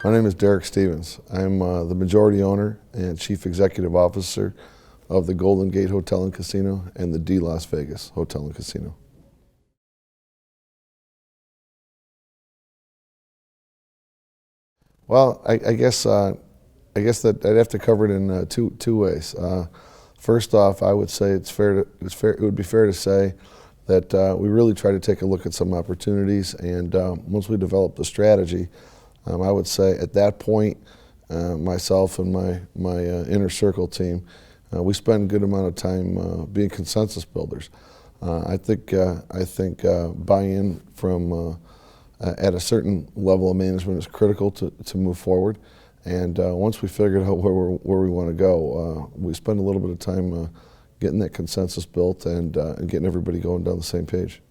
My name is Derek Stevens. I'm the majority owner and chief executive officer of the Golden Gate Hotel and Casino and the D Las Vegas Hotel and Casino. Well, I guess that I'd have to cover it in two ways. First off, I would say it would be fair to say that we really try to take a look at some opportunities, and once we develop the strategy, I would say at that point, myself and my inner circle team, we spend a good amount of time being consensus builders. I think buy-in from at a certain level of management is critical to move forward. And once we figured out where we want to go, we spend a little bit of time getting that consensus built and getting everybody going down the same page.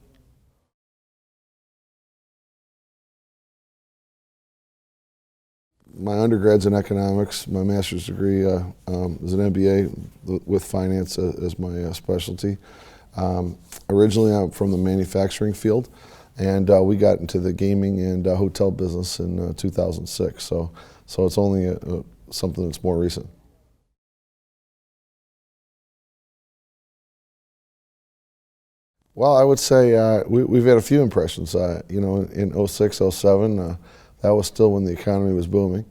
My undergrad's in economics. My master's degree is an MBA with finance as my specialty. Originally, I'm from the manufacturing field, and we got into the gaming and hotel business in 2006. So it's only something that's more recent. Well, I would say we've had a few impressions. In 06, 07, that was still when the economy was booming,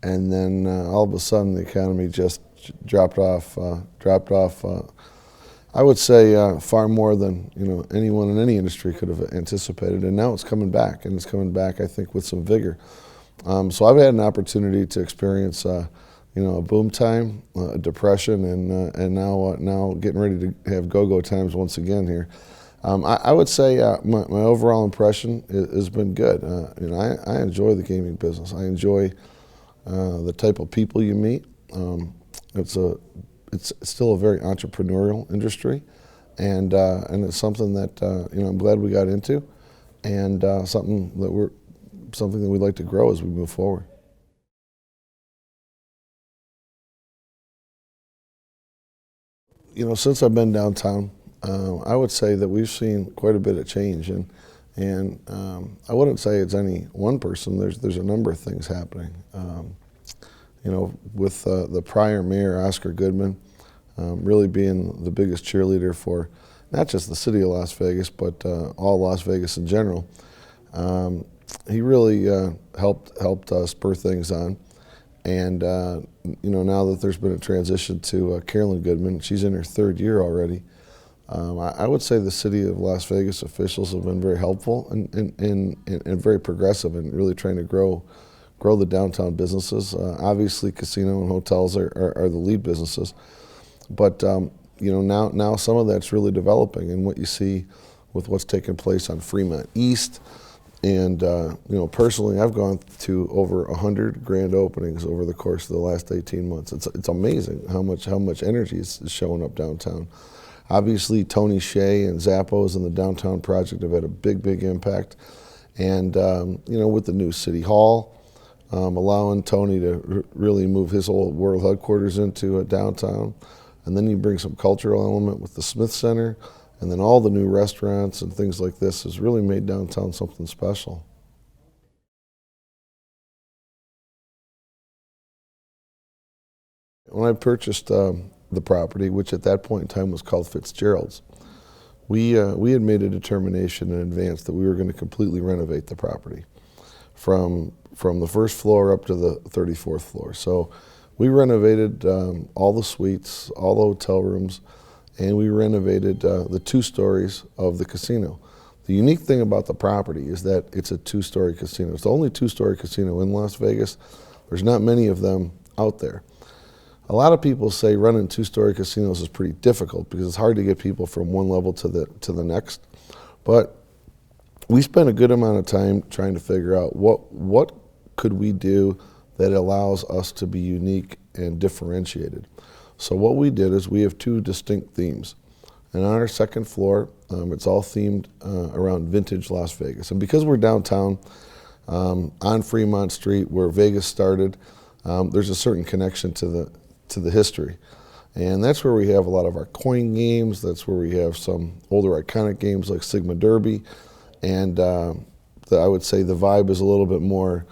and then all of a sudden the economy just dropped off. I would say far more than anyone in any industry could have anticipated, and now it's coming back, and it's coming back, I think, with some vigor. So I've had an opportunity to experience, a boom time, a depression, and now getting ready to have go-go times once again here. I would say my overall impression has been good. I enjoy the gaming business. I enjoy the type of people you meet. It's still a very entrepreneurial industry, and it's something that I'm glad we got into, and something that we'd like to grow as we move forward. Since I've been downtown, I would say that we've seen quite a bit of change, and I wouldn't say it's any one person. There's a number of things happening. With the prior mayor, Oscar Goodman, really being the biggest cheerleader for not just the city of Las Vegas, but all Las Vegas in general. He really helped spur things on. And now that there's been a transition to Carolyn Goodman, she's in her third year already. I would say the city of Las Vegas officials have been very helpful and very progressive in really trying to grow the downtown businesses. Obviously, casino and hotels are the lead businesses, but now some of that's really developing, and what you see with what's taking place on Fremont East. And personally, I've gone to over 100 grand openings over the course of the last 18 months. It's amazing how much energy is showing up downtown. Obviously, Tony Hsieh and Zappos and the downtown project have had a big impact. And with the new city hall, allowing Tony to really move his old world headquarters into downtown, and then you bring some cultural element with the Smith Center. And then all the new restaurants and things like this has really made downtown something special. When I purchased the property, which at that point in time was called Fitzgerald's, we had made a determination in advance that we were going to completely renovate the property from the first floor up to the 34th floor. So we renovated all the suites, all the hotel rooms, and we renovated the 2 stories of the casino. The unique thing about the property is that it's a 2-story casino. It's the only 2-story casino in Las Vegas. There's not many of them out there. A lot of people say running 2-story casinos is pretty difficult because it's hard to get people from one level to the next. But we spent a good amount of time trying to figure out what could we do that allows us to be unique and differentiated. So what we did is we have 2 distinct themes. And on our second floor, it's all themed around vintage Las Vegas. And because we're downtown on Fremont Street where Vegas started, there's a certain connection to the history. And that's where we have a lot of our coin games. That's where we have some older iconic games like Sigma Derby. And I would say the vibe is a little bit more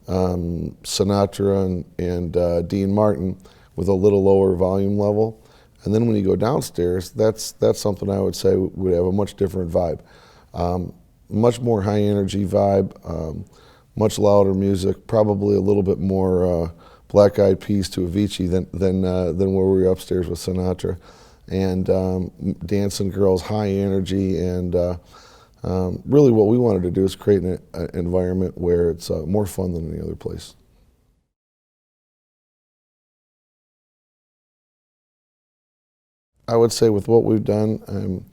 Sinatra and Dean Martin with a little lower volume level. And then when you go downstairs, that's something I would say would have a much different vibe. Much more high energy vibe, much louder music, probably a little bit more Black Eyed Peas to Avicii than where we were upstairs with Sinatra. And dancing girls, high energy, and really what we wanted to do is create an environment where it's more fun than any other place. I would say with what we've done,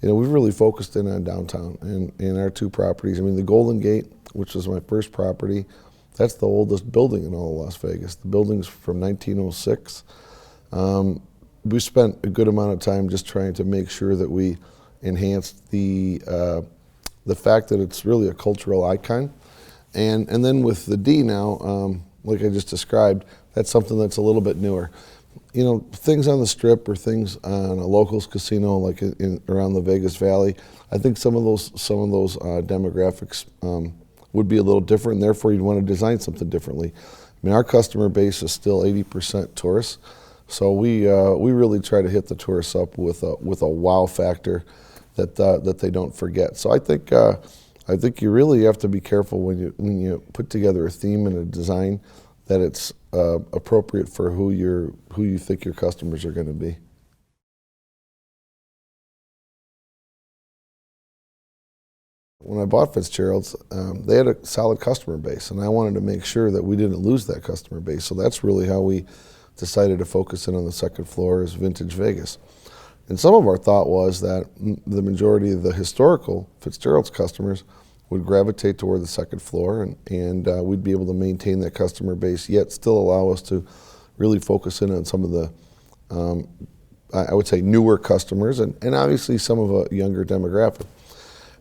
we've really focused in on downtown and in our two properties. I mean, the Golden Gate, which was my first property, that's the oldest building in all of Las Vegas. The building's from 1906. We spent a good amount of time just trying to make sure that we enhanced the fact that it's really a cultural icon. And then with the D now, like I just described, that's something that's a little bit newer. You know, things on the Strip or things on a locals casino like around the Vegas Valley, I think some of those demographics would be a little different, and therefore you'd want to design something differently. I mean, our customer base is still 80% tourists, so we really try to hit the tourists up with a wow factor that they don't forget. So I think you really have to be careful when you put together a theme and a design that it's appropriate for who you think your customers are going to be. When I bought Fitzgerald's, they had a solid customer base, and I wanted to make sure that we didn't lose that customer base. So that's really how we decided to focus in on the second floor as Vintage Vegas. And some of our thought was that the majority of the historical Fitzgerald's customers would gravitate toward the second floor, and we'd be able to maintain that customer base, yet still allow us to really focus in on some of the, I would say, newer customers, and obviously some of a younger demographic.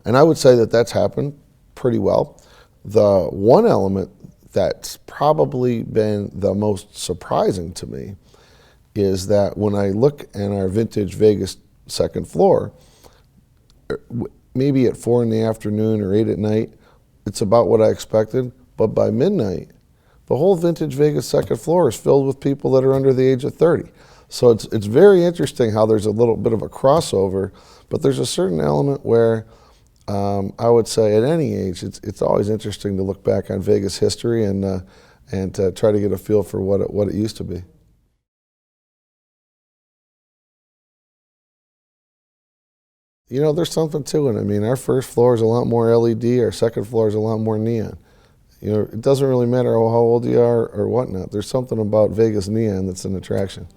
And I would say that that's happened pretty well. The one element that's probably been the most surprising to me is that when I look at our Vintage Vegas second floor, maybe at 4 in the afternoon or 8 at night, it's about what I expected, but by midnight, the whole Vintage Vegas second floor is filled with people that are under the age of 30. So it's very interesting how there's a little bit of a crossover, but there's a certain element where I would say at any age, it's always interesting to look back on Vegas history and to try to get a feel for what it used to be. You know, there's something to it. I mean, our first floor is a lot more LED. Our second floor is a lot more neon. You know, it doesn't really matter how old you are or whatnot. There's something about Vegas neon that's an attraction.